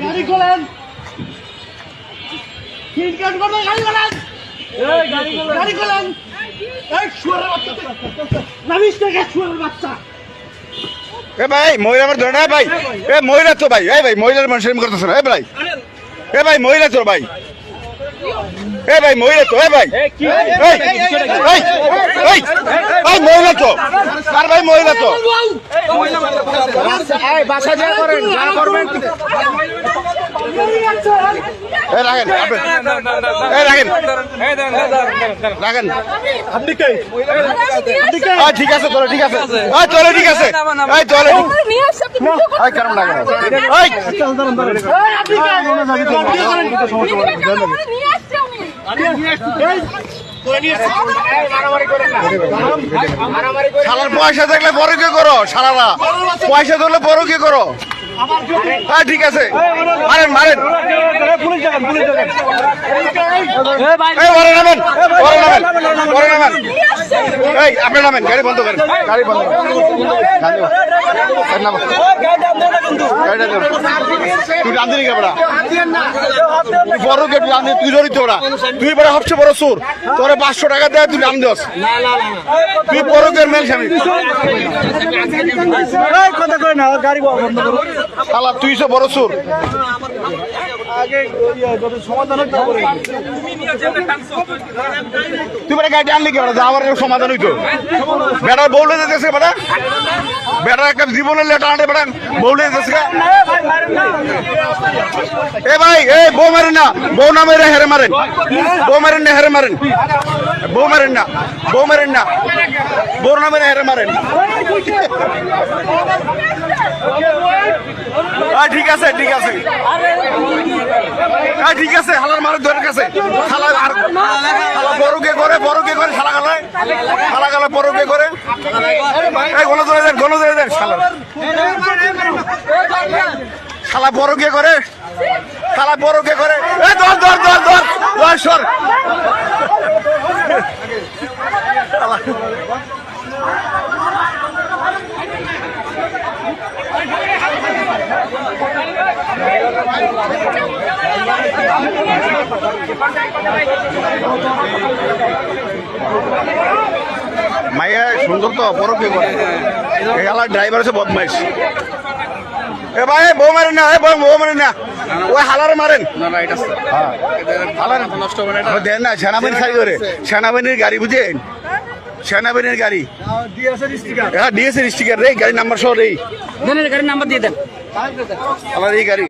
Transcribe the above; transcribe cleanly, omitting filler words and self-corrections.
গাড়ি খোলেন, সিনকাট করবেন, গাড়ি খোলেন, গাড়ি খোলেন। এই শুয়ারের বাচ্চা, নামিস থেকে শুয়ারের বাচ্চা। এ ভাই মহিলা আমার ধরে না ভাই, এ মহিলা তো ভাই, এই ভাই মহিলার মানুষ এরকম করতেছে না, এ ভাই, এ ভাই মহিলা তো ভাই, এ ভাই মহিলা তো, এ ভাই ভাই মহিলা তো, আর ভাই মহিলা তো বাসা যা করেন, যা করবেন রাখেন, রাখেন রাখেন। আপনি কে? ঠিক আছে চলো, ঠিক আছে, চলো ঠিক আছে, চলো কেমন লাগে শালার পয়সা দেখলে বড় কে করো, শালারা পয়সা ধরলে বড় কে করো। ঠিক আছে মারেন মারেন, নামেন নামেন, এই আপনি নামেন, গাড়ি বন্ধ করেন, গাড়ি বন্ধ করেন, তুই রাঁধি কেবড়া বড় কে তুই রাঁধি, তুই জড়িত ওরা, তুই বড় সবচেয়ে বড় সুর, তোর 500 টাকা দেয় তুই রাম দোস, তুই বড় কে মেল স্বামী কথা কয় না, গাড়ি বন্ধ করো। শালা তুই সে বড় সুর, আগে সমাধান তুই বেটা গাড়ি আনলি কেবড়া, যা আবার সমাধান হইতো। বেটার বউলে যেতেছে, বেটা বেটার একটা জীবনের লেটা আনে, বেটা বউলে যেতেছে। এ ভাই এই বউ মারেন না, বউ না মেরে হেরে মারেন, বউ মারেন না হেরে মারেন, বউ মারেন না, বউ মারেন না, বউ না মেরে হেরে মারেন। ঠিক আছে ঠিক আছে ঠিক আছে, হালার মারের ধরে কাছে শালা, আর শালা বড়কে করে, বড়কে করে, শালা গালায় শালা গালা বড়কে করে, গণ ধরে দেন, গণ ধরে দেন, শালা শালা বড়কে করে, শালা বড়কে করে, এ ধর ধর ধর ধর ধর সর। মাইয়া সুন্দর তো, বড় কে করে, এই আলার ড্রাইভার আছে বদমাইশ। এ ভাই বউ মারেন না, বউ মারেন না, ওই হালার মারেন দেন না, সেনাবাহিনী সাই করে, সেনাবাহিনীর গাড়ি বুঝেন, সেনাবাহিনীর গাড়ি, হ্যাঁ ডিএসএর স্টিকার রে, গাড়ির নাম্বার সহ রে, গাড়ির নাম্বার দিয়ে দেন। আমার এই গাড়ি